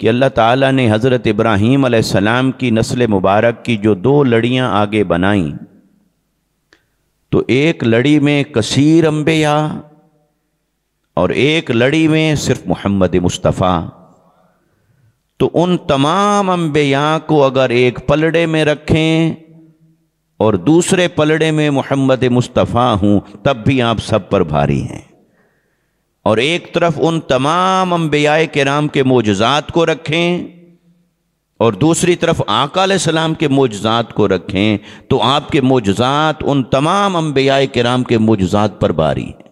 کہ اللہ تعالیٰ نے حضرت ابراہیم علیہ السلام کی نسل مبارک کی جو 2 لڑیاں آگے بنائیں، تو ایک لڑی میں کثیر انبیاء اور ایک لڑی میں صرف محمد مصطفیٰ. تو ان تمام انبیاء کو اگر ایک پلڑے میں رکھیں اور دوسرے پلڑے میں محمد مصطفیٰ ہوں تب بھی آپ سب پر بھاری ہیں. اور ایک طرف ان تمام انبیاء کرام کے معجزات کو رکھیں اور دوسری طرف آقا علیہ السلام کے معجزات کو رکھیں تو آپ کے معجزات ان تمام انبیاء کرام کے معجزات پر بھاری ہیں.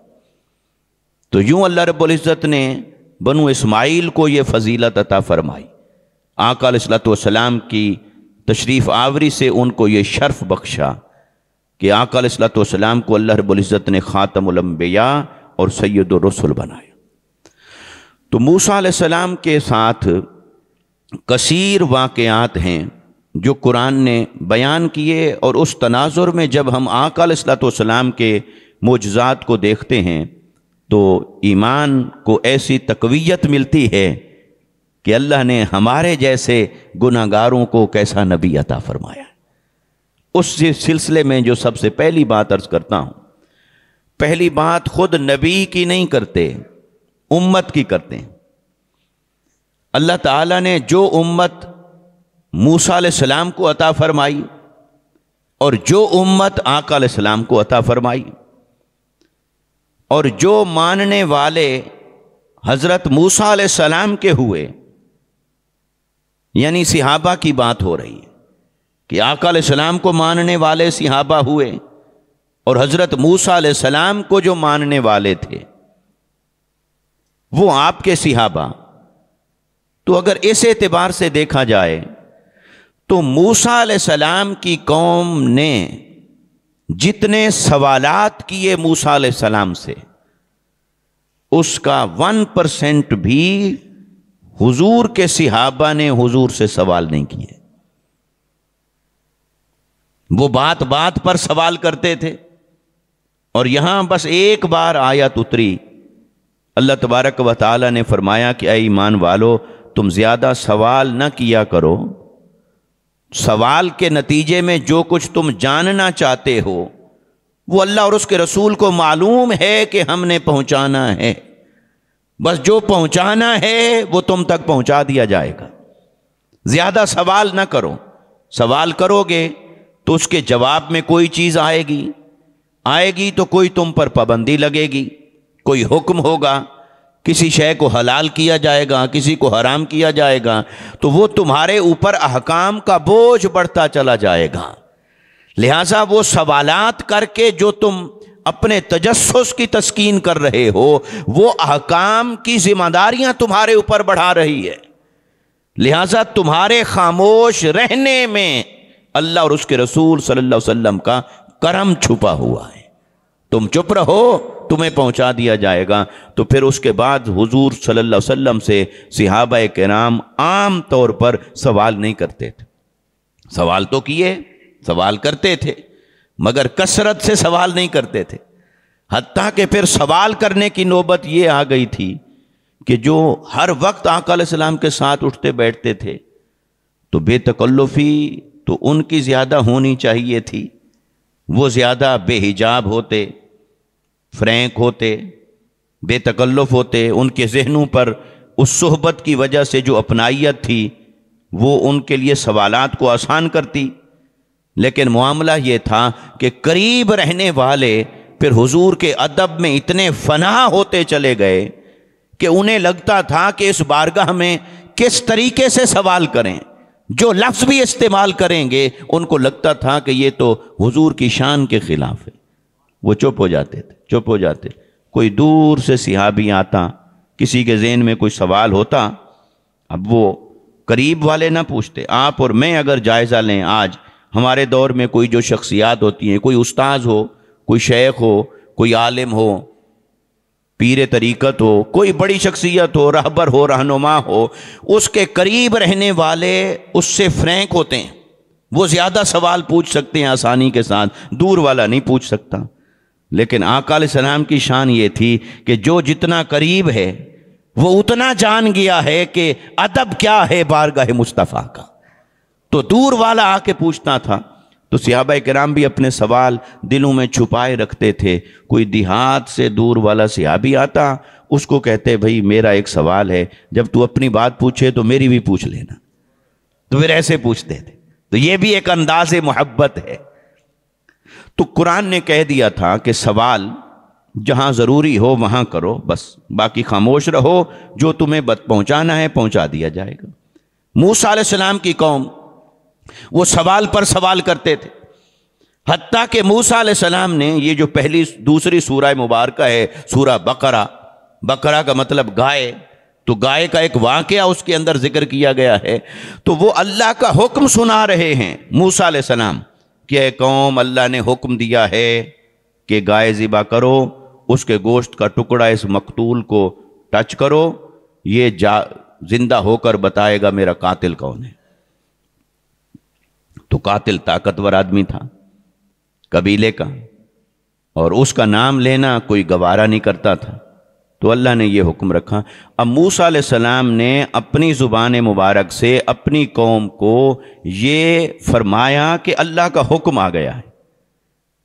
تو یوں اللہ رب العزت نے بنو اسماعیل کو یہ فضیلت عطا فرمائی. آقا علیہ السلام کی تشریف آوری سے ان کو یہ شرف بخشا کہ آقا علیہ السلام کو اللہ رب العزت نے خاتم الانبیاء اور سید الرسل بنایا. تو موسیٰ علیہ السلام کے ساتھ کثیر واقعات ہیں جو قرآن نے بیان کیے، اور اس تناظر میں جب ہم آقا علیہ السلام کے معجزات کو دیکھتے ہیں تو ایمان کو ایسی تقویت ملتی ہے کہ اللہ نے ہمارے جیسے گناہ گاروں کو کیسا نبی عطا فرمایا. اس سلسلے میں جو سب سے پہلی بات عرض کرتا ہوں، پہلی بات خود نبی کی نہیں کرتے، امت کی کرتے ہیں. اللہ تعالیٰ نے جو امت موسیٰ علیہ السلام کو عطا فرمائی اور جو امت آقا علیہ السلام کو عطا فرمائی، اور جو ماننے والے حضرت موسیٰ علیہ السلام کے ہوئے، یعنی صحابہ کی بات ہو رہی ہے کہ آقا علیہ السلام کو ماننے والے صحابہ ہوئے اور حضرت موسیٰ علیہ السلام کو جو ماننے والے تھے وہ آپ کے صحابہ. تو اگر اس اعتبار سے دیکھا جائے تو موسیٰ علیہ السلام کی قوم نے جتنے سوالات کیے موسیٰ علیہ السلام سے، اس کا 1% بھی حضور کے صحابہ نے حضور سے سوال نہیں کیے. وہ بات بات پر سوال کرتے تھے، اور یہاں بس ایک بار آیت اتری، اللہ تبارک و تعالی نے فرمایا کہ اے ایمان والو تم زیادہ سوال نہ کیا کرو، سوال کے نتیجے میں جو کچھ تم جاننا چاہتے ہو وہ اللہ اور اس کے رسول کو معلوم ہے کہ ہم نے پہنچانا ہے، بس جو پہنچانا ہے وہ تم تک پہنچا دیا جائے گا. زیادہ سوال نہ کرو. سوال کرو گے تو اس کے جواب میں کوئی چیز آئے گی تو کوئی تم پر پابندی لگے گی، کوئی حکم ہوگا، کسی شے کو حلال کیا جائے گا، کسی کو حرام کیا جائے گا، تو وہ تمہارے اوپر احکام کا بوجھ بڑھتا چلا جائے گا. لہٰذا وہ سوالات کر کے جو تم اپنے تجسس کی تسکین کر رہے ہو وہ احکام کی ذمہ داریاں تمہارے اوپر بڑھا رہی ہے. لہٰذا تمہارے خاموش رہنے میں اللہ اور اس کے رسول صلی اللہ علیہ وسلم کا کرم چھپا ہوا ہے. تم چپ رہو، تمہیں پہنچا دیا جائے گا. تو پھر اس کے بعد حضور صلی اللہ علیہ وسلم سے صحابہ کرام عام طور پر سوال نہیں کرتے تھے. سوال تو کیے، سوال کرتے تھے، مگر کثرت سے سوال نہیں کرتے تھے. حتیٰ کہ پھر سوال کرنے کی نوبت یہ آ گئی تھی کہ جو ہر وقت آقا علیہ السلام کے ساتھ اٹھتے بیٹھتے تھے تو بے تکلفی تو ان کی زیادہ ہونی چاہیے تھی. وہ زیادہ بے حجاب ہوتے، فرینک ہوتے، بے تکلف ہوتے. ان کے ذہنوں پر اس صحبت کی وجہ سے جو اپنائیت تھی وہ ان کے لیے سوالات کو آسان کرتی. لیکن معاملہ یہ تھا کہ قریب رہنے والے پھر حضور کے ادب میں اتنے فنا ہوتے چلے گئے کہ انہیں لگتا تھا کہ اس بارگاہ میں کس طریقے سے سوال کریں. جو لفظ بھی استعمال کریں گے ان کو لگتا تھا کہ یہ تو حضور کی شان کے خلاف ہے. وہ چپ ہو جاتے تھے، چپ ہو جاتے. کوئی دور سے صحابی آتا، کسی کے ذہن میں کوئی سوال ہوتا، اب وہ قریب والے نہ پوچھتے. آپ اور میں اگر جائزہ لیں، آج ہمارے دور میں کوئی جو شخصیات ہوتی ہیں، کوئی استاذ ہو، کوئی شیخ ہو، کوئی عالم ہو، پیر طریقت ہو، کوئی بڑی شخصیت ہو، رہبر ہو، رہنما ہو، اس کے قریب رہنے والے اس سے فرینک ہوتے ہیں. وہ زیادہ سوال پوچھ سکتے ہیں آسانی کے ساتھ، دور والا نہیں پوچھ سکتا. لیکن آقا علیہ السلام کی شان یہ تھی کہ جو جتنا قریب ہے وہ اتنا جان گیا ہے کہ ادب کیا ہے بارگاہ مصطفیٰ کا۔ تو دور والا آ کے پوچھتا تھا تو صحابہ کرام بھی اپنے سوال دلوں میں چھپائے رکھتے تھے۔ کوئی دیہات سے دور والا صحابی آتا، اس کو کہتے بھائی میرا ایک سوال ہے، جب تو اپنی بات پوچھے تو میری بھی پوچھ لینا، تو پھر ایسے پوچھتے تھے۔ تو یہ بھی ایک انداز محبت ہے۔ تو قرآن نے کہہ دیا تھا کہ سوال جہاں ضروری ہو وہاں کرو، بس باقی خاموش رہو، جو تمہیں پہنچانا ہے پہنچا دیا جائے گا۔ موسیٰ علیہ السلام کی قوم وہ سوال پر سوال کرتے تھے، حتیٰ کہ موسیٰ علیہ السلام نے یہ جو دوسری سورہ مبارکہ ہے سورہ بقرہ، بقرہ کا مطلب گائے، تو گائے کا ایک واقعہ اس کے اندر ذکر کیا گیا ہے۔ تو وہ اللہ کا حکم سنا رہے ہیں موسیٰ علیہ السلام کہ اے قوم، اللہ نے حکم دیا ہے کہ گائے ذبح کرو، اس کے گوشت کا ٹکڑا اس مقتول کو ٹچ کرو، یہ زندہ ہو کر بتائے گا میرا قاتل کون ہے۔ تو قاتل طاقتور آدمی تھا قبیلے کا، اور اس کا نام لینا کوئی گوارا نہیں کرتا تھا، تو اللہ نے یہ حکم رکھا۔ اب موسیٰ علیہ السلام نے اپنی زبان مبارک سے اپنی قوم کو یہ فرمایا کہ اللہ کا حکم آ گیا ہے۔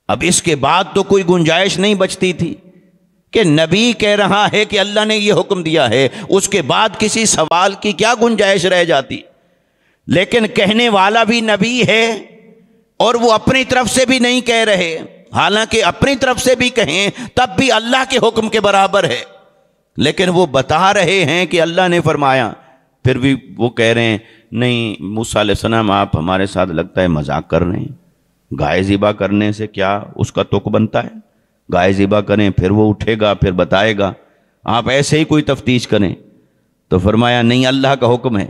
اب اس کے بعد تو کوئی گنجائش نہیں بچتی تھی کہ نبی کہہ رہا ہے کہ اللہ نے یہ حکم دیا ہے، اس کے بعد کسی سوال کی کیا گنجائش رہ جاتی؟ لیکن کہنے والا بھی نبی ہے اور وہ اپنی طرف سے بھی نہیں کہہ رہے، حالانکہ اپنی طرف سے بھی کہیں تب بھی اللہ کے حکم کے برابر ہے، لیکن وہ بتا رہے ہیں کہ اللہ نے فرمایا، پھر بھی وہ کہہ رہے ہیں نہیں موسیٰ علیہ السلام آپ ہمارے ساتھ لگتا ہے مذاق کر رہے ہیں، گائے ذبح کرنے سے کیا اس کا تک بنتا ہے؟ گائے ذبح کریں پھر وہ اٹھے گا پھر بتائے گا، آپ ایسے ہی کوئی تفتیش کریں۔ تو فرمایا نہیں اللہ کا حکم ہے۔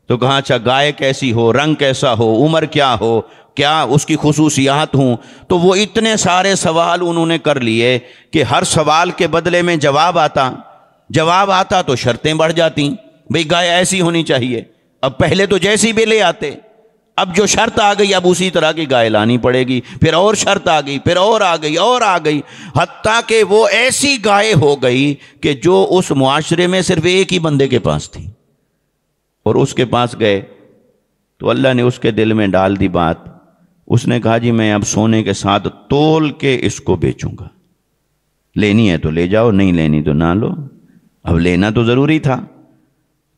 تو کہا اچھا گائے کیسی ہو، رنگ کیسا ہو، عمر کیا ہو، کیا اس کی خصوصیات ہوں؟ تو وہ اتنے سارے سوال انہوں نے کر لیے کہ ہر سوال کے بدلے میں جواب آتا تو شرطیں بڑھ جاتی، بھئی گائے ایسی ہونی چاہیے۔ اب پہلے تو جیسی بھی لے آتے، اب جو شرط آ گئی اب اسی طرح کی گائے لانی پڑے گی، پھر اور شرط آ گئی، پھر اور آ گئی اور آ گئی، حتیٰ کہ وہ ایسی گائے ہو گئی کہ جو اس معاشرے میں صرف ایک ہی بندے کے پاس تھی، اور اس کے پاس گئے تو اللہ نے اس کے دل میں ڈال دی بات، اس نے کہا جی میں اب سونے کے ساتھ تول کے اس کو بیچوں گا، لینی ہے تو لے جاؤ، نہیں لینی تو نہ لو۔ اب لینا تو ضروری تھا،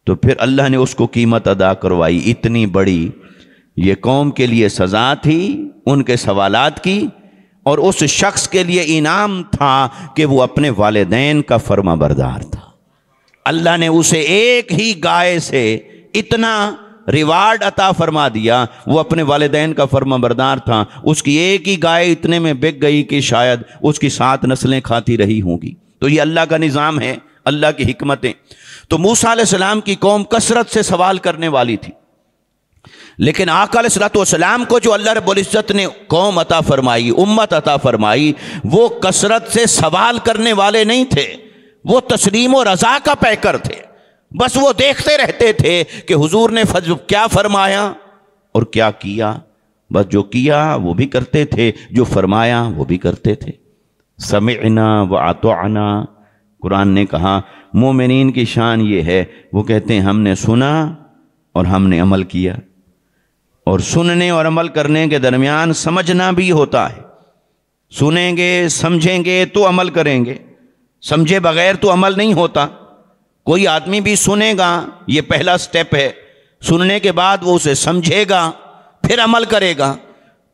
تو پھر اللہ نے اس کو قیمت ادا کروائی اتنی بڑی۔ یہ قوم کے لیے سزا تھی ان کے سوالات کی، اور اس شخص کے لیے انعام تھا کہ وہ اپنے والدین کا فرما بردار تھا۔ اللہ نے اسے ایک ہی گائے سے اتنا ریوارڈ عطا فرما دیا، وہ اپنے والدین کا فرما بردار تھا، اس کی ایک ہی گائے اتنے میں بک گئی کہ شاید اس کی 7 نسلیں کھاتی رہی ہوں گی۔ تو یہ اللہ کا نظام ہے، اللہ کی حکمتیں۔ تو موسیٰ علیہ السلام کی قوم کثرت سے سوال کرنے والی تھی، لیکن آقا علیہ السلام کو جو اللہ رب العزت نے قوم عطا فرمائی، امت عطا فرمائی، وہ کثرت سے سوال کرنے والے نہیں تھے، وہ تسلیم و رضا کا پیکر تھے۔ بس وہ دیکھتے رہتے تھے کہ حضور نے کیا فرمایا اور کیا کیا، بس جو کیا وہ بھی کرتے تھے، جو فرمایا وہ بھی کرتے تھے۔ سمعنا واطعنا، قرآن نے کہا مومنین کی شان یہ ہے، وہ کہتے ہیں ہم نے سنا اور ہم نے عمل کیا، اور سننے اور عمل کرنے کے درمیان سمجھنا بھی ہوتا ہے۔ سنیں گے سمجھیں گے تو عمل کریں گے، سمجھے بغیر تو عمل نہیں ہوتا۔ کوئی آدمی بھی سنے گا، یہ پہلا سٹیپ ہے، سننے کے بعد وہ اسے سمجھے گا پھر عمل کرے گا۔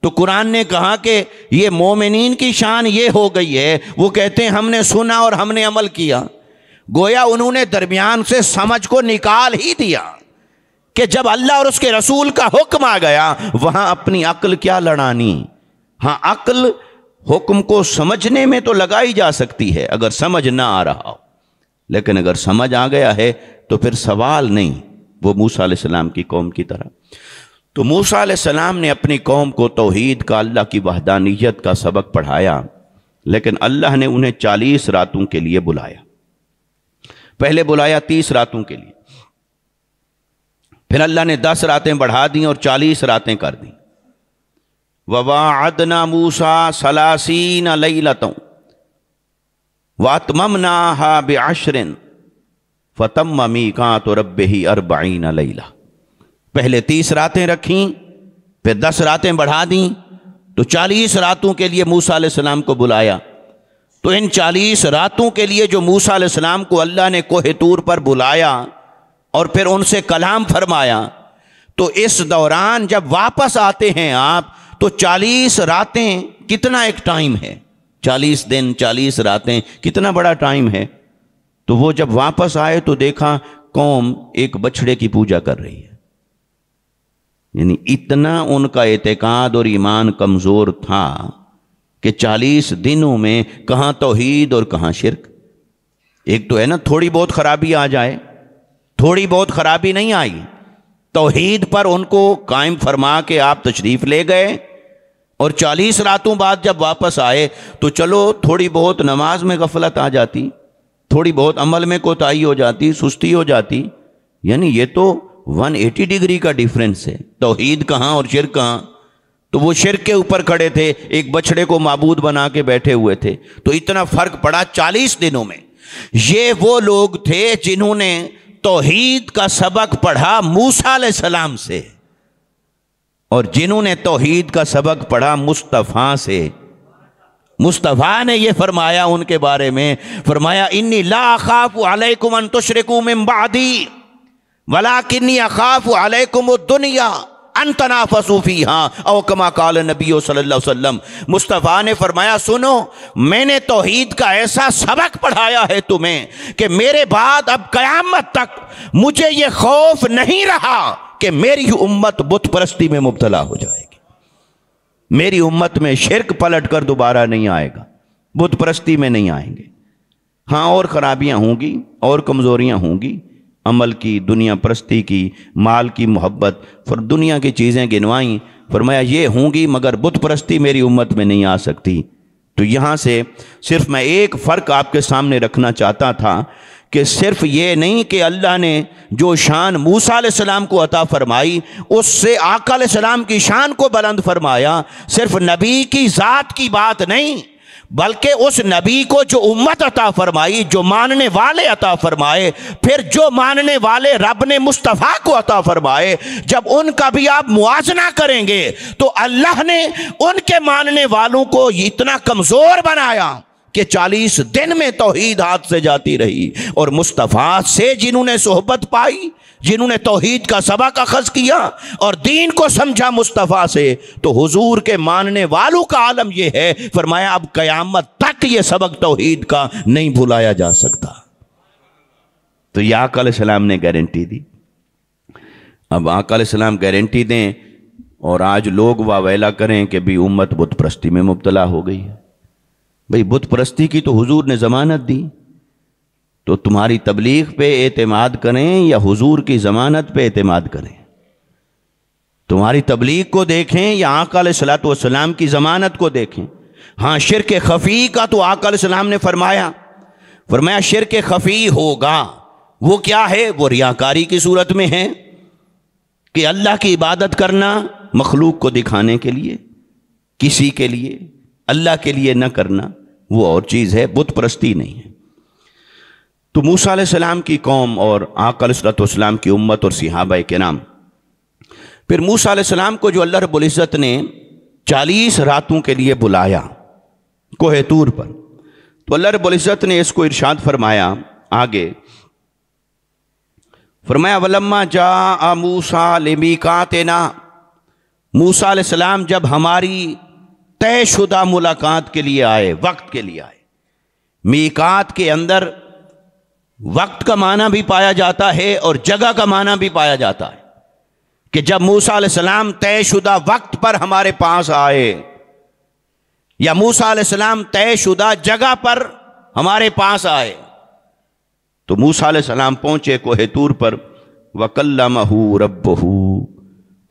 تو قرآن نے کہا کہ یہ مومنین کی شان یہ ہو گئی ہے، وہ کہتے ہیں ہم نے سنا اور ہم نے عمل کیا، گویا انہوں نے درمیان سے سمجھ کو نکال ہی دیا کہ جب اللہ اور اس کے رسول کا حکم آ گیا وہاں اپنی عقل کیا لڑانی۔ ہاں عقل حکم کو سمجھنے میں تو لگائی جا سکتی ہے اگر سمجھ نہ آ رہا ہو، لیکن اگر سمجھ آ گیا ہے تو پھر سوال نہیں، وہ موسیٰ علیہ السلام کی قوم کی طرح۔ تو موسیٰ علیہ السلام نے اپنی قوم کو توحید کا، اللہ کی وحدانیت کا سبق پڑھایا، لیکن اللہ نے انہیں 40 راتوں کے لیے بلایا۔ پہلے بلایا 30 راتوں کے لیے، پھر اللہ نے 10 راتیں بڑھا دیں اور 40 راتیں کر دیں۔ وَوَاعَدْنَا مُوسَىٰ 30 لَيْلَةً وَأَتْمَمْنَاهَا ب10 فتم میقات ربہ 40 لیلہ، پہلے 30 راتیں رکھیں، پھر 10 راتیں بڑھا دیں، تو 40 راتوں کے لیے موسیٰ علیہ السلام کو بلایا۔ تو ان 40 راتوں کے لیے جو موسیٰ علیہ السلام کو اللہ نے کوہ طور پر بلایا اور پھر ان سے کلام فرمایا، تو اس دوران جب واپس آتے ہیں آپ تو 40 راتیں کتنا ایک ٹائم ہے، 40 دن 40 راتیں کتنا بڑا ٹائم ہے۔ تو وہ جب واپس آئے تو دیکھا قوم ایک بچھڑے کی پوجا کر رہی ہے، یعنی اتنا ان کا اعتقاد اور ایمان کمزور تھا کہ 40 دنوں میں کہاں توحید اور کہاں شرک۔ ایک تو ہے نا تھوڑی بہت خرابی آ جائے، تھوڑی بہت خرابی نہیں آئی، توحید پر ان کو قائم فرما کے آپ تشریف لے گئے، اور 40 راتوں بعد جب واپس آئے تو چلو تھوڑی بہت نماز میں غفلت آ جاتی، تھوڑی بہت عمل میں کوتاہی ہو جاتی، سستی ہو جاتی، یعنی یہ تو 180 ڈگری کا ڈیفرنس ہے، توحید کہاں اور شرک کہاں۔ تو وہ شرک کے اوپر کھڑے تھے، ایک بچڑے کو معبود بنا کے بیٹھے ہوئے تھے، تو اتنا فرق پڑا 40 دنوں میں۔ یہ وہ لوگ تھے جنہوں نے توحید کا سبق پڑھا موسیٰ علیہ السلام سے، اور جنہوں نے توحید کا سبق پڑھا مصطفیٰ سے۔ مصطفیٰ نے یہ فرمایا ان کے بارے میں، فرمایا انی لا اخاف علیکم ان تشرکوا من بعدی ولکنی اخاف علیکم الدنیا ان تنافسوا فیہا او کما قال نبی صلی اللہ علیہ وسلم۔ مصطفیٰ نے فرمایا سنو، میں نے توحید کا ایسا سبق پڑھایا ہے تمہیں کہ میرے بعد اب قیامت تک مجھے یہ خوف نہیں رہا کہ میری امت بت پرستی میں مبتلا ہو جائے گی، میری امت میں شرک پلٹ کر دوبارہ نہیں آئے گا، بت پرستی میں نہیں آئیں گے۔ ہاں اور خرابیاں ہوں گی اور کمزوریاں ہوں گی، عمل کی، دنیا پرستی کی، مال کی محبت، پھر دنیا کی چیزیں گنوائیں، فرمایا یہ ہوں گی مگر بت پرستی میری امت میں نہیں آ سکتی۔ تو یہاں سے صرف میں ایک فرق آپ کے سامنے رکھنا چاہتا تھا کہ صرف یہ نہیں کہ اللہ نے جو شان موسیٰ علیہ السلام کو عطا فرمائی اس سے آقا علیہ السلام کی شان کو بلند فرمایا، صرف نبی کی ذات کی بات نہیں بلکہ اس نبی کو جو امت عطا فرمائی، جو ماننے والے عطا فرمائے، پھر جو ماننے والے رب نے مصطفیٰ کو عطا فرمائے، جب ان کا بھی آپ موازنہ کریں گے تو اللہ نے ان کے ماننے والوں کو اتنا کمزور بنایا کہ 40 دن میں توحید ہاتھ سے جاتی رہی، اور مصطفیٰ سے جنہوں نے صحبت پائی، جنہوں نے توحید کا سبق اخذ کیا اور دین کو سمجھا مصطفیٰ سے، تو حضور کے ماننے والوں کا عالم یہ ہے، فرمایا اب قیامت تک یہ سبق توحید کا نہیں بھلایا جا سکتا۔ تو یہ آقا علیہ السلام نے گارنٹی دی۔ اب آقا علیہ السلام گارنٹی دیں اور آج لوگ واویلا کریں کہ بھی امت بت پرستی میں مبتلا ہو گئی ہے۔ بھئی بت پرستی کی تو حضور نے ضمانت دی، تو تمہاری تبلیغ پہ اعتماد کریں یا حضور کی ضمانت پہ اعتماد کریں؟ تمہاری تبلیغ کو دیکھیں یا آقا علیہ السلام کی ضمانت کو دیکھیں؟ ہاں شرک خفی کا تو آقا علیہ السلام نے فرمایا شرک خفی ہوگا، وہ کیا ہے؟ وہ ریاکاری کی صورت میں ہے کہ اللہ کی عبادت کرنا مخلوق کو دکھانے کے لیے، کسی کے لیے، اللہ کے لیے نہ کرنا، وہ اور چیز ہے، بت پرستی نہیں ہے۔ تو موسیٰ علیہ السلام کی قوم اور آقا علیہ السلام کی امت اور صحابہ کرام، پھر موسیٰ علیہ السلام کو جو اللہ رب العزت نے 40 راتوں کے لیے بلایا کوہ طور پر، تو اللہ رب العزت نے اس کو ارشاد فرمایا آگے، فرمایا وَلَمَّا جَاءَ مُوسَىٰ لِمِيقَاتِنَا، موسیٰ علیہ السلام جب ہماری طے شدہ ملاقات کے لیے آئے، وقت کے لیے آئے۔ میقات کے اندر وقت کا معنی بھی پایا جاتا ہے اور جگہ کا معنی بھی پایا جاتا ہے، کہ جب موسیٰ علیہ السلام طے شدہ وقت پر ہمارے پاس آئے، یا موسیٰ علیہ السلام طے شدہ جگہ پر ہمارے پاس آئے، تو موسیٰ علیہ السلام پہنچے کوہ طور پر، وَكَلَّمَهُ رَبُّهُ،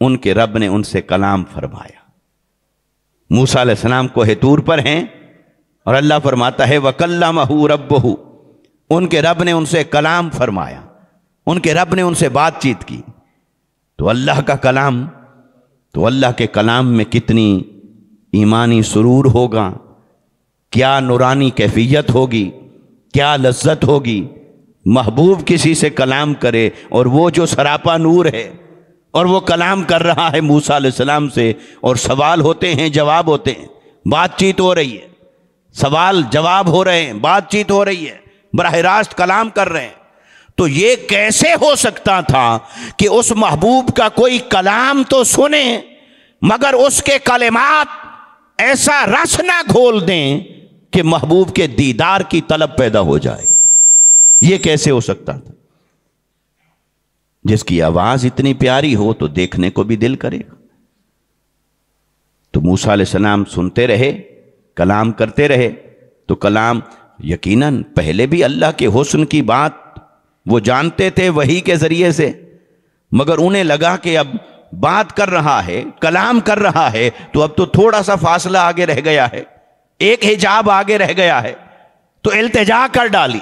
ان کے رب نے ان سے کلام فرمایا۔ موسیٰ علیہ السلام کوہ طور پر ہیں اور اللہ فرماتا ہے وَكَلَّمَهُ رَبُّهُ، ان کے رب نے ان سے کلام فرمایا، ان کے رب نے ان سے بات چیت کی۔ تو اللہ کا کلام، تو اللہ کے کلام میں کتنی ایمانی سرور ہوگا، کیا نورانی کیفیت ہوگی، کیا لذت ہوگی۔ محبوب کسی سے کلام کرے اور وہ جو سراپا نور ہے اور وہ کلام کر رہا ہے موسیٰ علیہ السلام سے، اور سوال ہوتے ہیں جواب ہوتے ہیں، بات چیت ہو رہی ہے، سوال جواب ہو رہے ہیں، بات چیت ہو رہی ہے، براہ راست کلام کر رہے ہیں، تو یہ کیسے ہو سکتا تھا کہ اس محبوب کا کوئی کلام تو سنے مگر اس کے کلمات ایسا رس نہ گھول دیں کہ محبوب کے دیدار کی طلب پیدا ہو جائے؟ یہ کیسے ہو سکتا تھا؟ جس کی آواز اتنی پیاری ہو تو دیکھنے کو بھی دل کرے گا۔ تو موسیٰ علیہ السلام سنتے رہے، کلام کرتے رہے، تو کلام یقیناً پہلے بھی اللہ کے حسن کی بات وہ جانتے تھے وحی کے ذریعے سے، مگر انہیں لگا کہ اب بات کر رہا ہے، کلام کر رہا ہے، تو اب تو تھوڑا سا فاصلہ آگے رہ گیا ہے، ایک حجاب آگے رہ گیا ہے، تو التجا کر ڈالی،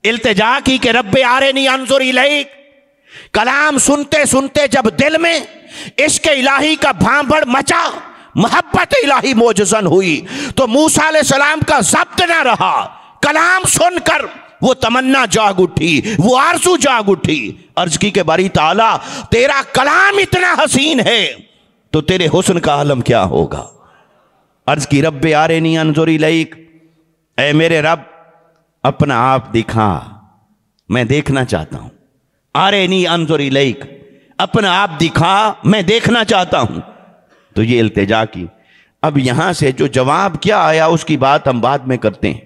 التجا کی کہ رب آرنی انظر الیک۔ کلام سنتے سنتے جب دل میں عشق الہی کا بھانبڑ مچا، محبت الہی موجزن ہوئی، تو موسیٰ علیہ السلام کا ضبط نہ رہا، کلام سن کر وہ تمنا جاگ اٹھی، وہ آرزو جاگ اٹھی، عرض کی کہ باری تعالیٰ تیرا کلام اتنا حسین ہے تو تیرے حسن کا عالم کیا ہوگا؟ عرض کی رب آرنی انظر الیک، اے میرے رب اپنا آپ دکھا، میں دیکھنا چاہتا ہوں۔ آرنی انظر الیک، اپنا آپ دکھا، میں دیکھنا چاہتا ہوں۔ تو یہ التجا کی۔ اب یہاں سے جو جواب کیا آیا اس کی بات ہم بعد میں کرتے ہیں۔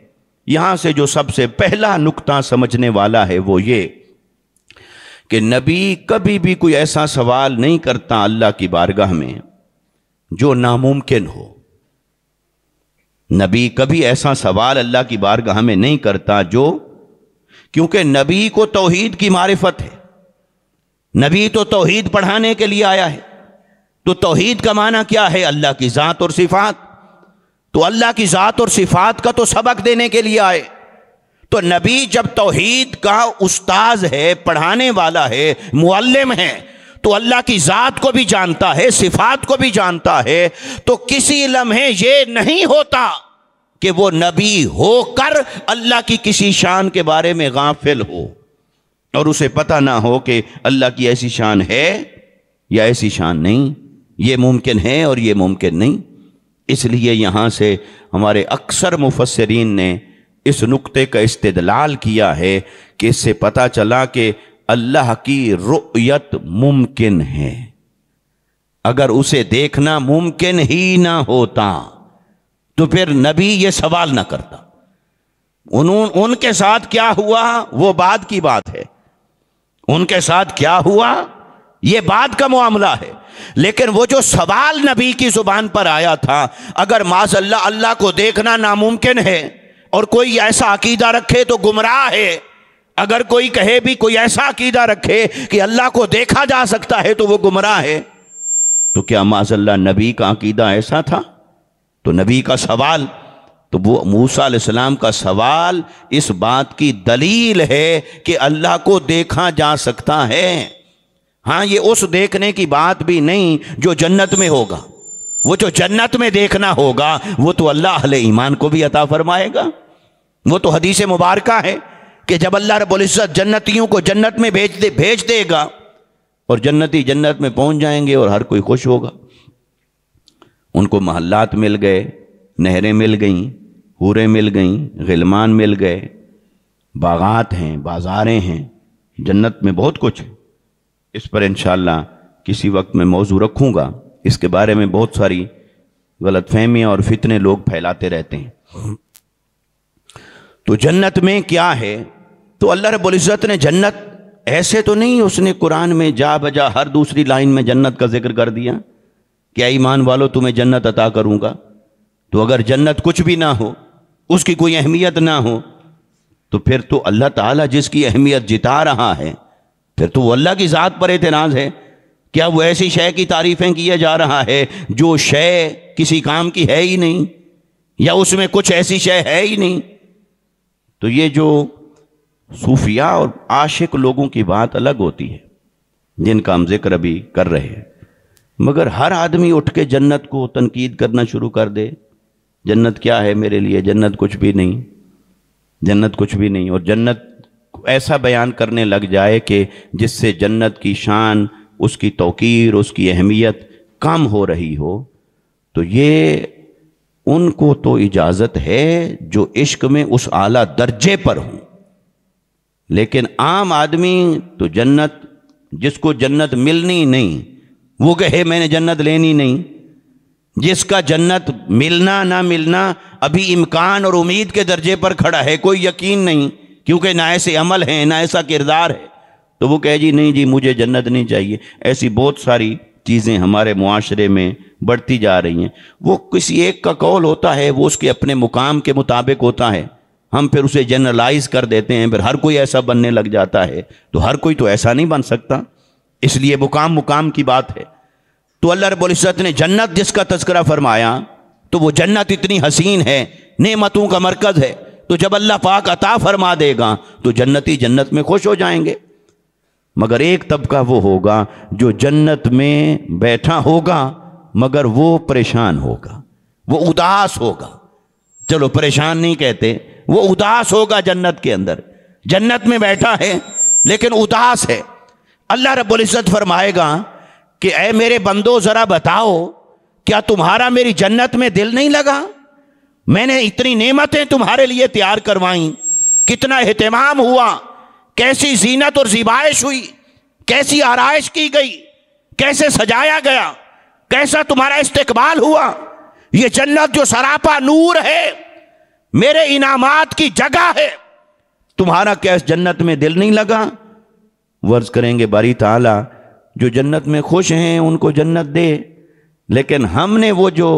یہاں سے جو سب سے پہلا نقطہ سمجھنے والا ہے وہ یہ کہ نبی کبھی بھی کوئی ایسا سوال نہیں کرتا اللہ کی بارگاہ میں جو ناممکن ہو۔ نبی کبھی ایسا سوال اللہ کی بارگاہ میں نہیں کرتا کیونکہ نبی کو توحید کی معرفت ہے، نبی تو توحید پڑھانے کے لیے آیا ہے۔ تو توحید کا معنی کیا ہے؟ اللہ کی ذات اور صفات، تو اللہ کی ذات اور صفات کا تو سبق دینے کے لیے آئے۔ تو نبی جب توحید کا استاذ ہے، پڑھانے والا ہے، معلم ہے، تو اللہ کی ذات کو بھی جانتا ہے، صفات کو بھی جانتا ہے، تو کسی لمحے یہ نہیں ہوتا کہ وہ نبی ہو کر اللہ کی کسی شان کے بارے میں غافل ہو اور اسے پتہ نہ ہو کہ اللہ کی ایسی شان ہے یا ایسی شان نہیں، یہ ممکن ہے اور یہ ممکن نہیں۔ اس لیے یہاں سے ہمارے اکثر مفسرین نے اس نقطے کا استدلال کیا ہے کہ اس سے پتہ چلا کہ اللہ کی رؤیت ممکن ہے۔ اگر اسے دیکھنا ممکن ہی نہ ہوتا تو پھر نبی یہ سوال نہ کرتا۔ ان کے ساتھ کیا ہوا وہ بعد کی بات ہے، ان کے ساتھ کیا ہوا یہ بعد کا معاملہ ہے، لیکن وہ جو سوال نبی کی زبان پر آیا تھا، اگر معاذ اللہ اللہ کو دیکھنا ناممکن ہے اور کوئی ایسا عقیدہ رکھے تو گمراہ ہے، اگر کوئی کہے بھی کوئی ایسا عقیدہ رکھے کہ اللہ کو دیکھا جا سکتا ہے تو وہ گمراہ ہے، تو کیا معاذ اللہ نبی کا عقیدہ ایسا تھا؟ تو نبی کا سوال، تو وہ موسیٰ علیہ السلام کا سوال اس بات کی دلیل ہے کہ اللہ کو دیکھا جا سکتا ہے۔ ہاں یہ اس دیکھنے کی بات بھی نہیں جو جنت میں ہوگا، وہ جو جنت میں دیکھنا ہوگا وہ تو اللہ اہل ایمان کو بھی عطا فرمائے گا۔ وہ تو حدیث مبارکہ ہے کہ جب اللہ رب العزت جنتیوں کو جنت میں بھیج دے گا اور جنتی جنت میں پہنچ جائیں گے اور ہر کوئی خوش ہوگا، ان کو محلات مل گئے، نہریں مل گئیں، حوریں مل گئیں، غلمان مل گئے، باغات ہیں، بازاریں ہیں، جنت میں بہت کچھ ہے۔ اس پر انشاءاللہ کسی وقت میں موضوع رکھوں گا، اس کے بارے میں بہت ساری غلط فہمیاں اور فتنے لوگ پھیلاتے رہتے ہیں۔ تو جنت میں کیا ہے؟ تو اللہ رب العزت نے جنت ایسے تو نہیں اس نے قرآن میں جا بجا ہر دوسری لائن میں جنت کا ذکر کر دیا کہ اے ایمان والو تمہیں جنت عطا کروں گا۔ تو اگر جنت کچھ بھی نہ ہو، اس کی کوئی اہمیت نہ ہو، تو پھر تو اللہ تعالیٰ جس کی اہمیت جتا رہا ہے پھر تو وہ اللہ کی ذات پر اعتراض ہے۔ کیا وہ ایسی شے کی تعریفیں کیے جا رہا ہے جو شے کسی کام کی ہے ہی نہیں، یا اس میں کچھ ایسی شے ہے ہی نہیں؟ تو یہ جو صوفیاء اور عاشق لوگوں کی بات الگ ہوتی ہے جن کا ہم ذکر ابھی کر رہے ہیں، مگر ہر آدمی اٹھ کے جنت کو تنقید کرنا شروع کر دے، جنت کیا ہے میرے لیے، جنت کچھ بھی نہیں، جنت کچھ بھی نہیں، اور جنت ایسا بیان کرنے لگ جائے کہ جس سے جنت کی شان، اس کی توقیر، اس کی اہمیت کم ہو رہی ہو، تو یہ ان کو تو اجازت ہے جو عشق میں اس اعلیٰ درجے پر ہوں، لیکن عام آدمی تو جنت، جس کو جنت ملنی نہیں وہ کہے میں نے جنت لینی نہیں، جس کا جنت ملنا نہ ملنا ابھی امکان اور امید کے درجے پر کھڑا ہے، کوئی یقین نہیں، کیونکہ نہ ایسے عمل ہیں نہ ایسا کردار ہے، تو وہ کہے جی نہیں جی مجھے جنت نہیں چاہیے۔ ایسی بہت ساری چیزیں ہمارے معاشرے میں بڑھتی جا رہی ہیں۔ وہ کسی ایک کا قول ہوتا ہے، وہ اس کے اپنے مقام کے مطابق ہوتا ہے، ہم پھر اسے جنرلائز کر دیتے ہیں، پھر ہر کوئی ایسا بننے لگ جاتا ہے، تو ہر کوئی تو ایسا نہیں بن سکتا، اس لیے مقام کی بات ہے۔ تو اللہ رب العزت نے جنت جس کا تذکرہ فرمایا، تو وہ جنت اتنی حسین ہے، نعمتوں کا مرکز ہے، تو جب اللہ پاک عطا فرما دے گا تو جنتی جنت میں خوش ہو جائیں گے۔ مگر ایک طبقہ وہ ہوگا جو جنت میں بیٹھا ہوگا مگر وہ پریشان ہوگا، وہ اداس ہوگا، چلو پریشان نہیں کہتے، وہ اداس ہوگا جنت کے اندر، جنت میں بیٹھا ہے لیکن اداس ہے۔ اللہ رب العزت فرمائے گا کہ اے میرے بندو ذرا بتاؤ، کیا تمہارا میری جنت میں دل نہیں لگا؟ میں نے اتنی نعمتیں تمہارے لیے تیار کروائیں، کتنا اہتمام ہوا، کیسی زینت اور زیبائش ہوئی، کیسی آرائش کی گئی، کیسے سجایا گیا، کیسا تمہارا استقبال ہوا۔ یہ جنت جو سراپا نور ہے، میرے انعامات کی جگہ ہے، تمہارا کیا اس جنت میں دل نہیں لگا؟ ورز کریں گے باری تعالیٰ جو جنت میں خوش ہیں ان کو جنت دے، لیکن ہم نے وہ جو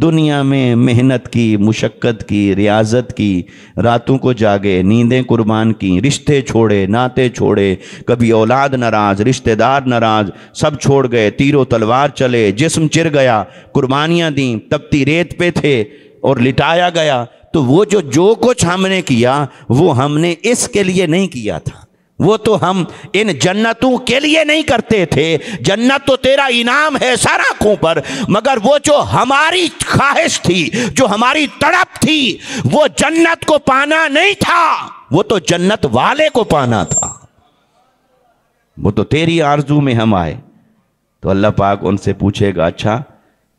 دنیا میں محنت کی، مشقت کی، ریاضت کی، راتوں کو جاگے، نیندیں قربان کی، رشتے چھوڑے، ناتے چھوڑے، کبھی اولاد ناراض، رشتہ دار ناراض، سب چھوڑ گئے، تیر و تلوار چلے، جسم چر گیا، قربانیاں دیں، تپتی ریت پہ تھے اور لٹایا گیا، تو وہ جو کچھ ہم نے کیا وہ ہم نے اس کے لیے نہیں کیا تھا، وہ تو ہم ان جنتوں کے لیے نہیں کرتے تھے۔ جنت تو تیرا انعام ہے سر آنکھوں پر، مگر وہ جو ہماری خواہش تھی، جو ہماری تڑپ تھی، وہ جنت کو پانا نہیں تھا، وہ تو جنت والے کو پانا تھا، وہ تو تیری آرزو میں ہم آئے۔ تو اللہ پاک ان سے پوچھے گا اچھا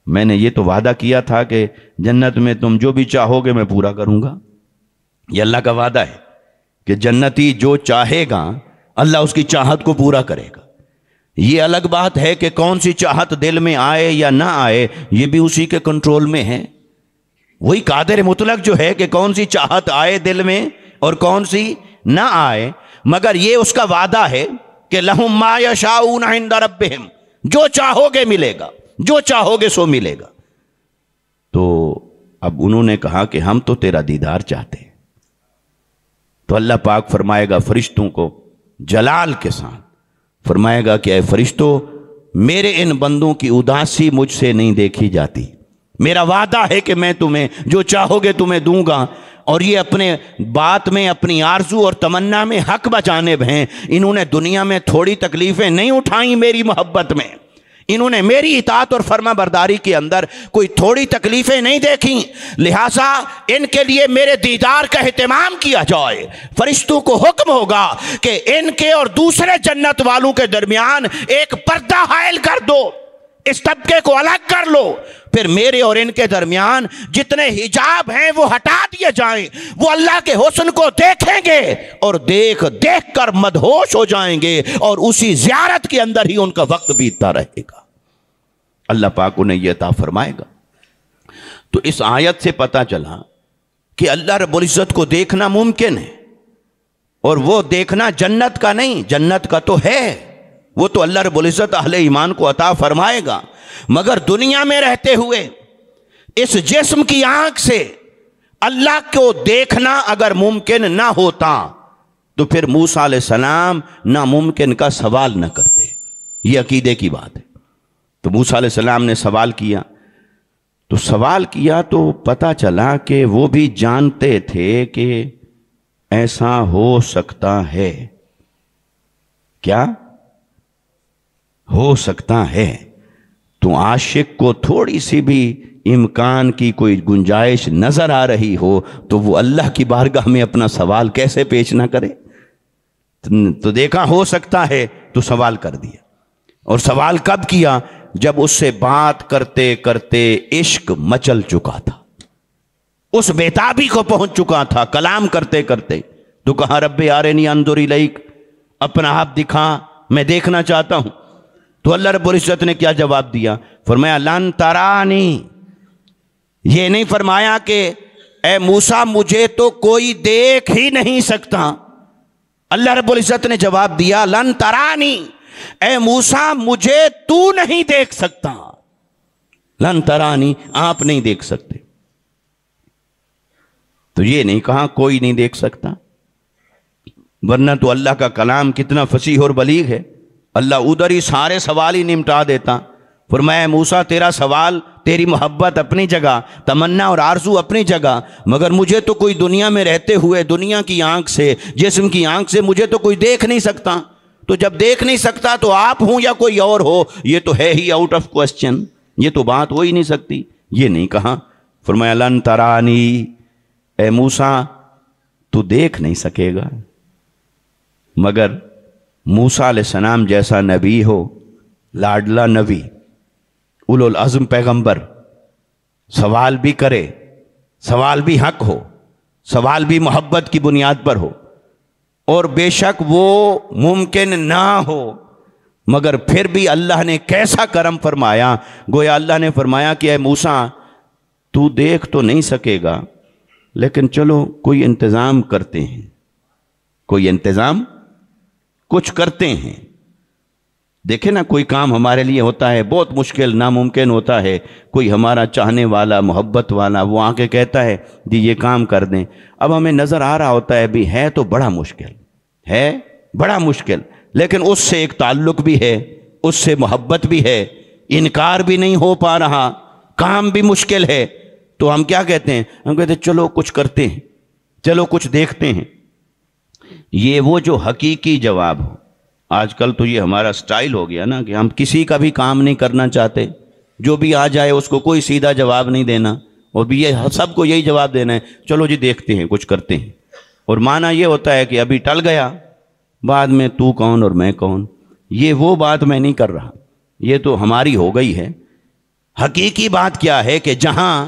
میں نے یہ تو وعدہ کیا تھا کہ جنت میں تم جو بھی چاہو گے میں پورا کروں گا، یہ اللہ کا وعدہ ہے کہ جنتی جو چاہے گا اللہ اس کی چاہت کو پورا کرے گا۔ یہ الگ بات ہے کہ کون سی چاہت دل میں آئے یا نہ آئے، یہ بھی اسی کے کنٹرول میں ہے۔ وہی قادر مطلق جو ہے کہ کون سی چاہت آئے دل میں اور کون سی نہ آئے، مگر یہ اس کا وعدہ ہے کہ لہم ما یشاؤون عند ربہم، جو چاہو گے ملے گا، جو چاہو گے سو ملے گا۔ تو اب انہوں نے کہا کہ ہم تو تیرا دیدار چاہتے ہیں، تو اللہ پاک فرمائے گا فرشتوں کو جلال کے ساتھ، فرمائے گا کہ اے فرشتو میرے ان بندوں کی اداسی مجھ سے نہیں دیکھی جاتی، میرا وعدہ ہے کہ میں تمہیں جو چاہو گے تمہیں دوں گا، اور یہ اپنے بات میں، اپنی آرزو اور تمنا میں حق بجانب ہیں۔ انہوں نے دنیا میں تھوڑی تکلیفیں نہیں اٹھائیں میری محبت میں، انہوں نے میری اطاعت اور فرما برداری کے اندر کوئی تھوڑی تکلیفیں نہیں دیکھیں، لہٰذا ان کے لیے میرے دیدار کا اہتمام کیا جائے۔ فرشتوں کو حکم ہوگا کہ ان کے اور دوسرے جنت والوں کے درمیان ایک پردہ حائل کر دو، اس طبقے کو الگ کر لو، پھر میرے اور ان کے درمیان جتنے حجاب ہیں وہ ہٹا دیے جائیں، وہ اللہ کے حسن کو دیکھیں گے اور دیکھ دیکھ کر مدہوش ہو جائیں گے، اور اسی زیارت کے اندر ہی ان کا وقت بیتتا رہے گا۔ اللہ پاک انہیں یہ عطا فرمائے گا۔ تو اس آیت سے پتہ چلا کہ اللہ رب العزت کو دیکھنا ممکن ہے، اور وہ دیکھنا جنت کا نہیں، جنت کا تو ہے، وہ تو اللہ رب العزت اہل ایمان کو عطا فرمائے گا، مگر دنیا میں رہتے ہوئے اس جسم کی آنکھ سے اللہ کو دیکھنا اگر ممکن نہ ہوتا تو پھر موسیٰ علیہ السلام ناممکن کا سوال نہ کرتے۔ یہ عقیدے کی بات ہے۔ تو موسیٰ علیہ السلام نے سوال کیا تو پتہ چلا کہ وہ بھی جانتے تھے کہ ایسا ہو سکتا ہے، کیا ہو سکتا ہے۔ تو عاشق کو تھوڑی سی بھی امکان کی کوئی گنجائش نظر آ رہی ہو تو وہ اللہ کی بارگاہ میں اپنا سوال کیسے پیش نہ کرے؟ تو دیکھا ہو سکتا ہے تو سوال کر دیا. اور سوال کب کیا؟ جب اس سے بات کرتے کرتے عشق مچل چکا تھا، اس بیتابی کو پہنچ چکا تھا کلام کرتے کرتے. تو کہا رب ارنی انظر الیک، اپنا آپ دکھا، میں دیکھنا چاہتا ہوں. تو اللہ رب العزت نے کیا جواب دیا؟ فرمایا لن ترانی. یہ نہیں فرمایا کہ اے موسیٰ مجھے تو کوئی دیکھ ہی نہیں سکتا. اللہ رب العزت نے جواب دیا لن ترانی، اے موسیٰ مجھے تو نہیں دیکھ سکتا. لن ترانی، آپ نہیں دیکھ سکتے. تو یہ نہیں کہا کوئی نہیں دیکھ سکتا، ورنہ تو اللہ کا کلام کتنا فصیح اور بلیغ ہے. اللہ ادھر ہی سارے سوال ہی نمٹا دیتا. فرمایا موسیٰ تیرا سوال، تیری محبت اپنی جگہ، تمنا اور آرزو اپنی جگہ، مگر مجھے تو کوئی دنیا میں رہتے ہوئے دنیا کی آنکھ سے، جسم کی آنکھ سے مجھے تو کوئی دیکھ نہیں سکتا. تو جب دیکھ نہیں سکتا تو آپ ہوں یا کوئی اور ہو، یہ تو ہے ہی آؤٹ آف کوسچن، یہ تو بات ہو ہی نہیں سکتی. یہ نہیں کہا. فرمایا لن ترانی، اے موسیٰ تو دیکھ نہیں سکے گا، مگر موسیٰ علیہ السلام جیسا نبی ہو، لاڈلا نبی، اولو العزم پیغمبر، سوال بھی کرے، سوال بھی حق ہو، سوال بھی محبت کی بنیاد پر ہو، اور بے شک وہ ممکن نہ ہو، مگر پھر بھی اللہ نے کیسا کرم فرمایا. گویا اللہ نے فرمایا کہ اے موسیٰ تو دیکھ تو نہیں سکے گا، لیکن چلو کوئی انتظام کرتے ہیں، کوئی انتظام کچھ کرتے ہیں. دیکھیں نا، کوئی کام ہمارے لیے ہوتا ہے بہت مشکل، ناممکن ہوتا ہے، کوئی ہمارا چاہنے والا، محبت والا، وہ آ کے کہتا ہے جی یہ کام کر دیں. اب ہمیں نظر آ رہا ہوتا ہے بھی ہے تو بڑا مشکل ہے، بڑا مشکل، لیکن اس سے ایک تعلق بھی ہے، اس سے محبت بھی ہے، انکار بھی نہیں ہو پا رہا، کام بھی مشکل ہے. تو ہم کیا کہتے ہیں؟ ہم کہتے ہیں چلو کچھ کرتے ہیں، چلو کچھ دیکھتے ہیں. یہ وہ جو حقیقی جواب ہو. آج کل تو یہ ہمارا سٹائل ہو گیا نا کہ ہم کسی کا بھی کام نہیں کرنا چاہتے، جو بھی آ جائے اس کو کوئی سیدھا جواب نہیں دینا، اور بھی یہ سب کو یہی جواب دینا ہے چلو جی دیکھتے ہیں، کچھ کرتے ہیں. اور معنی یہ ہوتا ہے کہ ابھی ٹل گیا، بعد میں تو کون اور میں کون. یہ وہ بات میں نہیں کر رہا، یہ تو ہماری ہو گئی ہے. حقیقی بات کیا ہے کہ جہاں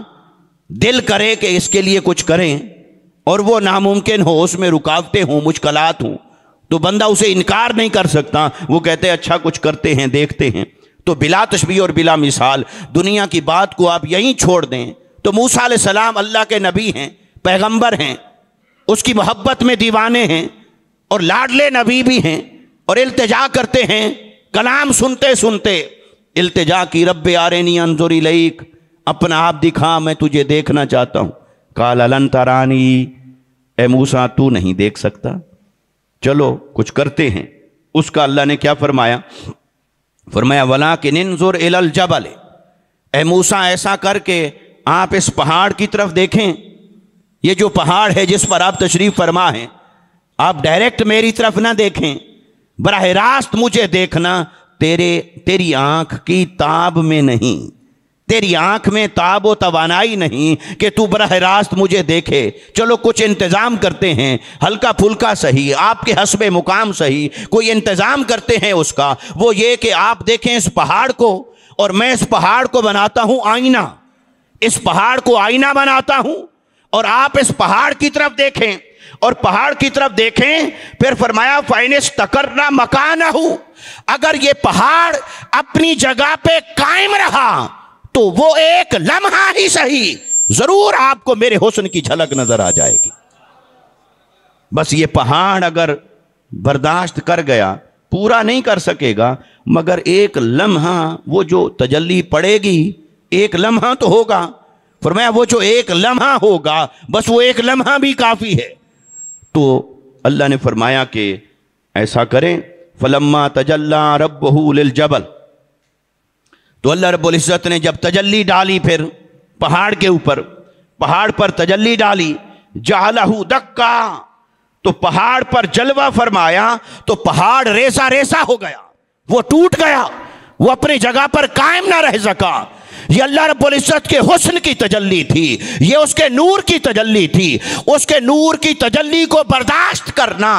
دل کرے کہ اس کے لیے کچھ کریں اور وہ ناممکن ہو، اس میں رکاوٹیں ہوں، مشکلات ہوں، تو بندہ اسے انکار نہیں کر سکتا. وہ کہتے ہیں اچھا کچھ کرتے ہیں، دیکھتے ہیں. تو بلا تشبیہ اور بلا مثال دنیا کی بات کو آپ یہیں چھوڑ دیں تو موسیٰ علیہ السلام اللہ کے نبی ہیں، پیغمبر ہیں، اس کی محبت میں دیوانے ہیں، اور لاڈلے نبی بھی ہیں، اور التجا کرتے ہیں. کلام سنتے سنتے التجا کی رب ارنی انظر الیک، اپنا آپ دکھا، میں تجھے دیکھنا چاہتا ہوں. قال لن ترانی، اے موسیٰ تو نہیں دیکھ سکتا. چلو کچھ کرتے ہیں. اس کا اللہ نے کیا فرمایا؟ فرمایا ولکن انظر الی الجبل، اے موسیٰ ایسا کر کے آپ اس پہاڑ کی طرف دیکھیں. یہ جو پہاڑ ہے جس پر آپ تشریف فرما ہیں، آپ ڈائریکٹ میری طرف نہ دیکھیں، براہ راست مجھے دیکھنا. تیری آنکھ کی تاب میں نہیں، تیری آنکھ میں تاب و توانائی نہیں کہ تو براہ راست مجھے دیکھے. چلو کچھ انتظام کرتے ہیں، ہلکا پھلکا صحیح، آپ کے حسب مقام صحیح، کوئی انتظام کرتے ہیں اس کا. وہ یہ کہ آپ دیکھیں اس پہاڑ کو، اور میں اس پہاڑ کو بناتا ہوں آئینہ، اس پہاڑ کو آئینہ بناتا ہوں، اور آپ اس پہاڑ کی طرف دیکھیں، اور پہاڑ کی طرف دیکھیں. پھر فرمایا فَإِنِ اسْتَقَرَّ مَكَانَهُ، اگر یہ پہاڑ اپنی جگہ پہ قائم رہا تو وہ ایک لمحہ ہی صحیح ضرور آپ کو میرے حسن کی جھلک نظر آ جائے گی. بس یہ پہاڑ اگر برداشت کر گیا، پورا نہیں کر سکے گا، مگر ایک لمحہ وہ جو تجلی پڑے گی، ایک لمحہ تو ہوگا. فرمایا وہ جو ایک لمحہ ہوگا، بس وہ ایک لمحہ بھی کافی ہے. تو اللہ نے فرمایا کہ ایسا کریں. فلما تجلی ربہ للجبل، تو اللہ رب العزت نے جب تجلی ڈالی پھر پہاڑ کے اوپر، پہاڑ پر تجلی ڈالی، جعلہ دکا، تو پہاڑ پر جلوہ فرمایا تو پہاڑ ریزہ ریزہ ہو گیا، وہ ٹوٹ گیا، وہ اپنی جگہ پر قائم نہ رہ سکا. یہ اللہ رب العزت کے حسن کی تجلی تھی، یہ اس کے نور کی تجلی تھی۔ اس کے نور کی تجلی کو برداشت کرنا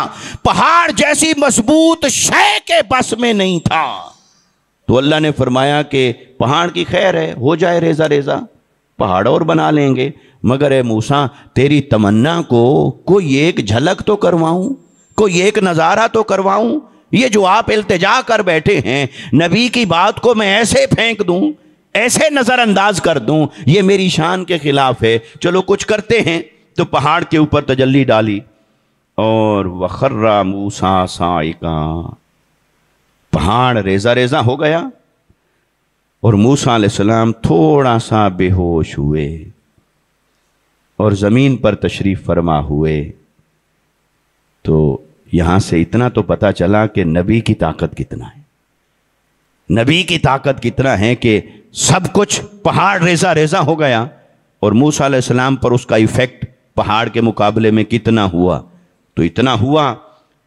پہاڑ جیسی مضبوط شے کے بس میں نہیں تھا۔ تو اللہ نے فرمایا کہ پہاڑ کی خیر ہے، ہو جائے ریزہ ریزہ، پہاڑ اور بنا لیں گے، مگر اے موسیٰ تیری تمنا کو کوئی ایک جھلک تو کرواؤں، کوئی ایک نظارہ تو کرواؤں۔ یہ جو آپ التجا کر بیٹھے ہیں، نبی کی بات کو میں ایسے پھینک دوں، ایسے نظر انداز کر دوں، یہ میری شان کے خلاف ہے۔ چلو کچھ کرتے ہیں۔ تو پہاڑ کے اوپر تجلی ڈالی اور وَخَرَّ مُوسَىٰ صَاعِقًا، پہاڑ ریزہ ریزہ ہو گیا اور موسیٰ علیہ السلام تھوڑا سا بے ہوش ہوئے اور زمین پر تشریف فرما ہوئے۔ تو یہاں سے اتنا تو پتہ چلا کہ نبی کی طاقت کتنا ہے، نبی کی طاقت کتنا ہے کہ سب کچھ پہاڑ ریزہ ریزہ ہو گیا، اور موسیٰ علیہ السلام پر اس کا ایفیکٹ پہاڑ کے مقابلے میں کتنا ہوا؟ تو اتنا ہوا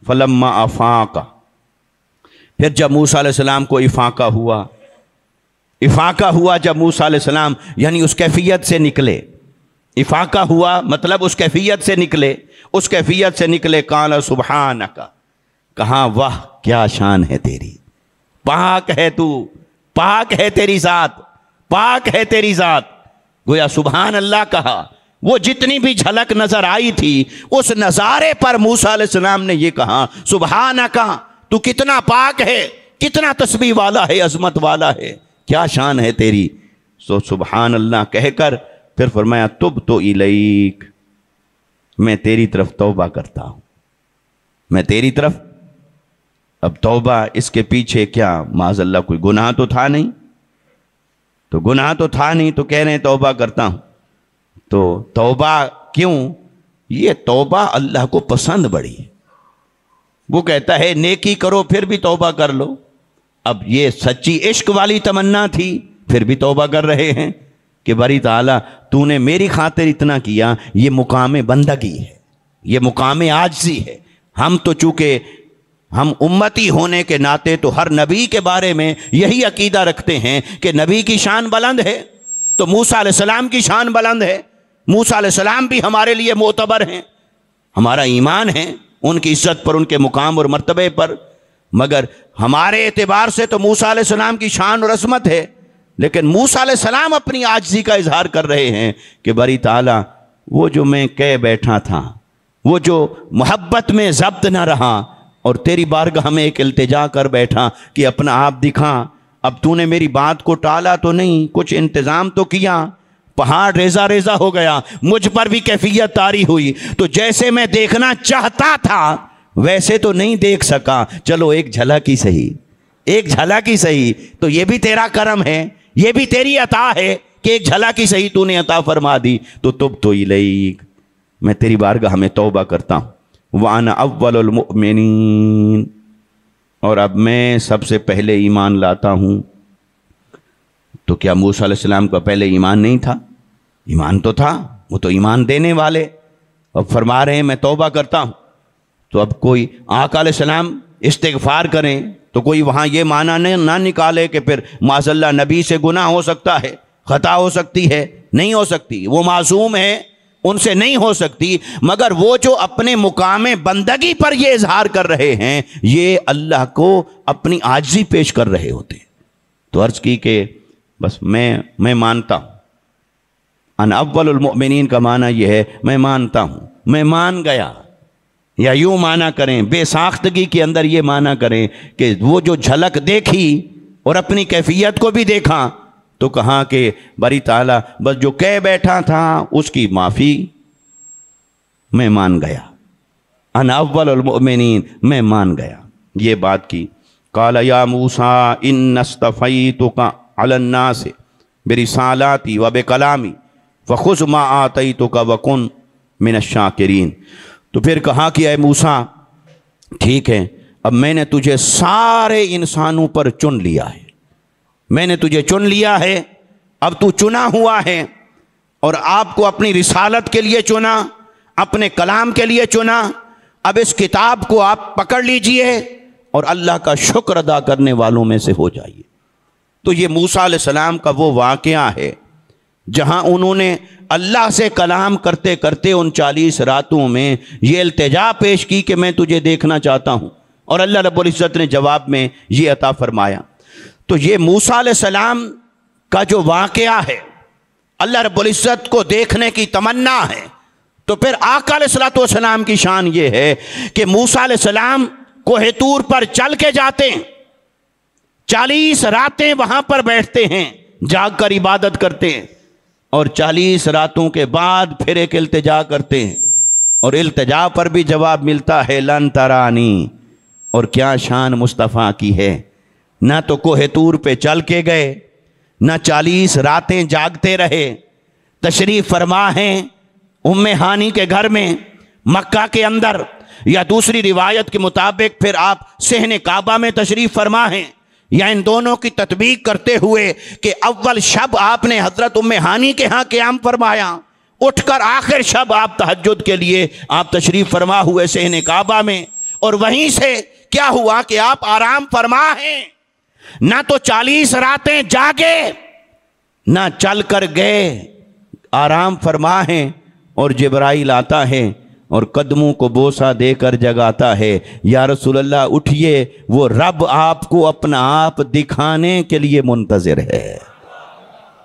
فَلَمَّا أَفَاقَ، پھر جب موسیٰ علیہ السلام کو افاقہ ہوا جب موسیٰ علیہ السلام یعنی اس کیفیت سے نکلے، افاقہ ہوا مطلب اس کیفیت سے نکلے، قال سبحانک، کہاں واہ کیا شان ہے تیری، پاک ہے تو، پاک ہے تیری ذات، پاک ہے تیری ذات۔ گویا سبحان اللہ کہا۔ وہ جتنی بھی جھلک نظر آئی تھی اس نظارے پر موسیٰ علیہ السلام نے یہ کہا سبحانک، تو کتنا پاک ہے، کتنا تسبیح والا ہے، عظمت والا ہے، کیا شان ہے تیری۔ سو سبحان اللہ کہہ کر پھر فرمایا تبت الیک، میں تیری طرف توبہ کرتا ہوں، میں تیری طرف۔ اب توبہ اس کے پیچھے کیا معاذ اللہ کوئی گناہ تو تھا نہیں، تو گناہ تو تھا نہیں، تو کہہ رہے ہیں توبہ کرتا ہوں۔ تو توبہ کیوں؟ یہ توبہ اللہ کو پسند بڑی ہے، وہ کہتا ہے نیکی کرو پھر بھی توبہ کر لو۔ اب یہ سچی عشق والی تمنا تھی، پھر بھی توبہ کر رہے ہیں کہ باری تعالیٰ تو نے میری خاطر اتنا کیا، یہ مقام بندگی ہے، یہ مقام عاجزی ہے۔ ہم تو چونکہ ہم امتی ہونے کے ناطے تو ہر نبی کے بارے میں یہی عقیدہ رکھتے ہیں کہ نبی کی شان بلند ہے، تو موسیٰ علیہ السلام کی شان بلند ہے، موسیٰ علیہ السلام بھی ہمارے لیے معتبر ہیں، ہمارا ایمان ہے ان کی عزت پر، ان کے مقام اور مرتبے پر۔ مگر ہمارے اعتبار سے تو موسیٰ علیہ السلام کی شان اور عظمت ہے، لیکن موسیٰ علیہ السلام اپنی عاجزی کا اظہار کر رہے ہیں کہ باری تعالیٰ وہ جو میں کہہ بیٹھا تھا، وہ جو محبت میں ضبط نہ رہا اور تیری بارگاہ میں ایک التجا کر بیٹھا کہ اپنا آپ دکھا، اب تو نے میری بات کو ٹالا تو نہیں، کچھ انتظام تو کیا، پہاڑ ریزہ ریزہ ہو گیا، مجھ پر بھی کیفیت طاری ہوئی، تو جیسے میں دیکھنا چاہتا تھا ویسے تو نہیں دیکھ سکا، چلو ایک جھلک ہی صحیح، ایک جھلک ہی صحیح، تو یہ بھی تیرا کرم ہے، یہ بھی تیری عطا ہے کہ ایک جھلک ہی صحیح تو نے عطا فرما دی۔ تو تبت الیک، میں تیری بارگاہ میں توبہ کرتا ہوں، وَأَنَا أَوَّلُ الْمُؤْمِنِينَ، اور اب میں سب سے پہلے ایمان لاتا ہوں۔ تو کیا موسیٰ علیہ السلام کا پہلے ایمان نہیں تھا؟ ایمان تو تھا، وہ تو ایمان دینے والے، اب فرما رہے ہیں میں توبہ کرتا ہوں۔ تو اب کوئی آقا علیہ السلام استغفار کریں تو کوئی وہاں یہ معنی نہ نکالے کہ پھر معاذ اللہ نبی سے گناہ ہو سکتا ہے، خطا ہو سکتی ہے، نہیں ہو سکتی، وہ معصوم ہے، ان سے نہیں ہو سکتی، مگر وہ جو اپنے مقام بندگی پر یہ اظہار کر رہے ہیں یہ اللہ کو اپنی عاجزی پیش کر رہے ہوتے ہیں۔ تو عرض کی کہ بس میں مانتا ہوں، ان اول المؤمنین کا معنی یہ ہے میں مانتا ہوں، میں مان گیا، یا یوں معنی کریں بے ساختگی کے اندر یہ معنی کریں کہ وہ جو جھلک دیکھی اور اپنی کیفیت کو بھی دیکھا تو کہا کہ باری تعالیٰ بس جو کہہ بیٹھا تھا اس کی معافی، میں مان گیا، انا اول المؤمنین، میں مان گیا، یہ بات کی۔ قال یا موسیٰ ان اصطفیتک علی الناس برسالاتی و بکلامی فخذ ما آتیتک وکن من الشاکرین۔ تو پھر کہا کہ اے موسیٰ ٹھیک ہے، اب میں نے تجھے سارے انسانوں پر چن لیا ہے، میں نے تجھے چن لیا ہے، اب تو چنا ہوا ہے، اور آپ کو اپنی رسالت کے لیے چنا، اپنے کلام کے لیے چنا، اب اس کتاب کو آپ پکڑ لیجئے اور اللہ کا شکر ادا کرنے والوں میں سے ہو جائیے۔ تو یہ موسیٰ علیہ السلام کا وہ واقعہ ہے جہاں انہوں نے اللہ سے کلام کرتے کرتے ان 40 راتوں میں یہ التجا پیش کی کہ میں تجھے دیکھنا چاہتا ہوں، اور اللہ رب العزت نے جواب میں یہ عطا فرمایا۔ تو یہ موسیٰ علیہ السلام کا جو واقعہ ہے، اللہ رب العزت کو دیکھنے کی تمنا ہے، تو پھر آقا علیہ السلام کی شان یہ ہے کہ موسیٰ علیہ السلام کوہ طور پر چل کے جاتے ہیں، 40 راتیں وہاں پر بیٹھتے ہیں، جاگ کر عبادت کرتے ہیں، اور 40 راتوں کے بعد پھر ایک التجا کرتے ہیں، اور التجا پر بھی جواب ملتا ہے لن ترانی۔ اور کیا شان مصطفیٰ کی ہے، نہ تو کوہ طور پہ چل کے گئے، نہ 40 راتیں جاگتے رہے، تشریف فرما ہیں ام ہانی کے گھر میں مکہ کے اندر، یا دوسری روایت کے مطابق پھر آپ صحن کعبہ میں تشریف فرما ہیں، یا ان دونوں کی تطبیق کرتے ہوئے کہ اول شب آپ نے حضرت ام ہانی کے ہاں قیام فرمایا، اٹھ کر آخر شب آپ تہجد کے لیے آپ تشریف فرما ہوئے صحن کعبہ میں، اور وہیں سے کیا ہوا کہ آپ آرام فرما ہیں، نہ تو 40 راتیں جاگے نہ چل کر گئے، آرام فرما ہیں، اور جبرائیل آتا ہے اور قدموں کو بوسہ دے کر جگاتا ہے، یا رسول اللہ اٹھئے، وہ رب آپ کو اپنا آپ دکھانے کے لیے منتظر ہے،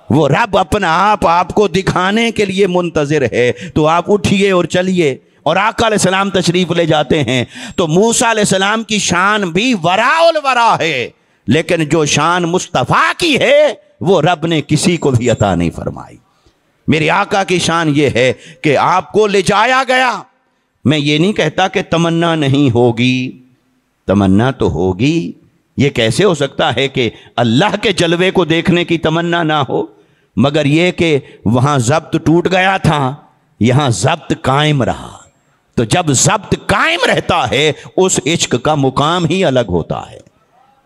وہ رب اپنا آپ کو دکھانے کے لیے منتظر ہے، تو آپ اٹھئے اور چلیے، اور آقا علیہ السلام تشریف لے جاتے ہیں۔ تو موسیٰ علیہ السلام کی شان بھی وراء الورا ہے، لیکن جو شان مصطفیٰ کی ہے وہ رب نے کسی کو بھی عطا نہیں فرمائی۔ میرے آقا کی شان یہ ہے کہ آپ کو لے جایا گیا، میں یہ نہیں کہتا کہ تمنا نہیں ہوگی، تمنا تو ہوگی، یہ کیسے ہو سکتا ہے کہ اللہ کے جلوے کو دیکھنے کی تمنا نہ ہو، مگر یہ کہ وہاں ضبط ٹوٹ گیا تھا، یہاں ضبط قائم رہا، تو جب ضبط قائم رہتا ہے اس عشق کا مقام ہی الگ ہوتا ہے،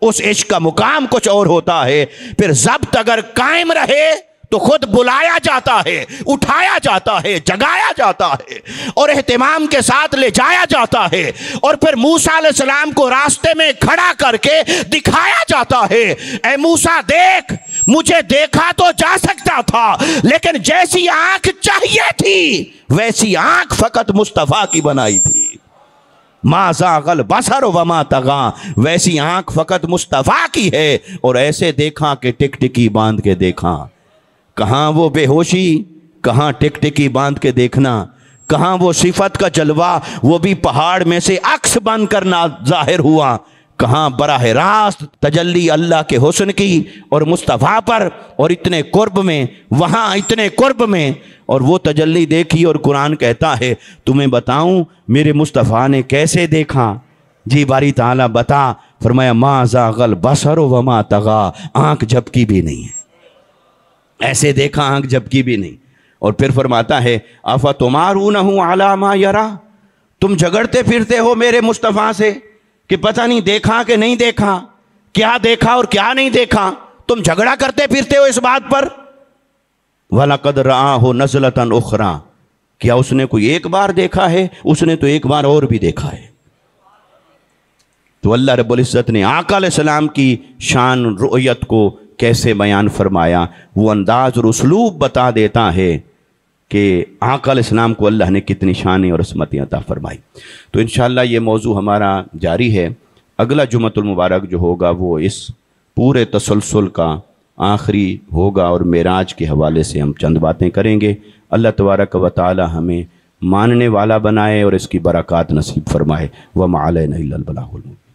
اس عشق کا مقام کچھ اور ہوتا ہے۔ پھر ضبط اگر قائم رہے تو خود بلایا جاتا ہے، اٹھایا جاتا ہے، جگایا جاتا ہے، اور اہتمام کے ساتھ لے جایا جاتا ہے، اور پھر موسیٰ علیہ السلام کو راستے میں کھڑا کر کے دکھایا جاتا ہے، اے موسیٰ دیکھ، مجھے دیکھا تو جا سکتا تھا، لیکن جیسی آنکھ چاہیے تھی ویسی آنکھ فقط مصطفیٰ کی بنائی تھی، ما زاغ البصر وما طغی، ویسی آنکھ فقط مصطفیٰ کی ہے، اور ایسے دیکھا کہ ٹک ٹکی باندھ کے دیکھا، کہاں وہ بے ہوشی، کہاں ٹک ٹکی باندھ کے دیکھنا، کہاں وہ صفت کا جلوہ وہ بھی پہاڑ میں سے عکس بن کر ظاہر ہوا، کہاں براہ راست تجلی اللہ کے حسن کی اور مصطفیٰ پر، اور اتنے قرب میں، وہاں اتنے قرب میں، اور وہ تجلی دیکھی، اور قرآن کہتا ہے تمہیں بتاؤں میرے مصطفیٰ نے کیسے دیکھا؟ جی باری تعالیٰ بتا، فرمایا ما زاغ البصر وما طغی، آنکھ جھپکی بھی نہیں ہے، ایسے دیکھا آنکھ جھپکی بھی نہیں، اور پھر فرماتا ہے افتمارونہ علی ما یری، تم جھگڑتے پھرتے ہو میرے مصطفیٰ سے کہ پتہ نہیں دیکھا کہ نہیں دیکھا، کیا دیکھا اور کیا نہیں دیکھا، تم جھگڑا کرتے پھرتے ہو اس بات پر۔ وَلَقَدْ رَآهُ نَزْلَةً أُخْرَىٰ، کیا اس نے کوئی ایک بار دیکھا ہے؟ اس نے تو ایک بار اور بھی دیکھا ہے۔ تو اللہ رب العزت نے آقا علیہ السلام کی شان رؤیت کو کیسے بیان فرمایا، وہ انداز اور اسلوب بتا دیتا ہے کہ آقا علیہ السلام کو اللہ نے کتنی شانیں اور عظمتیں عطا فرمائی۔ تو انشاءاللہ یہ موضوع ہمارا جاری ہے، اگلا جمعہ المبارک جو ہوگا وہ اس پورے تسلسل کا آخری ہوگا، اور معراج کے حوالے سے ہم چند باتیں کریں گے۔ اللہ تبارک و تعالی ہمیں ماننے والا بنائے اور اس کی برکات نصیب فرمائے۔ وَمَا عَلَيْنَا إِلَّا الْبَلَاغُ الْمُبِينُ۔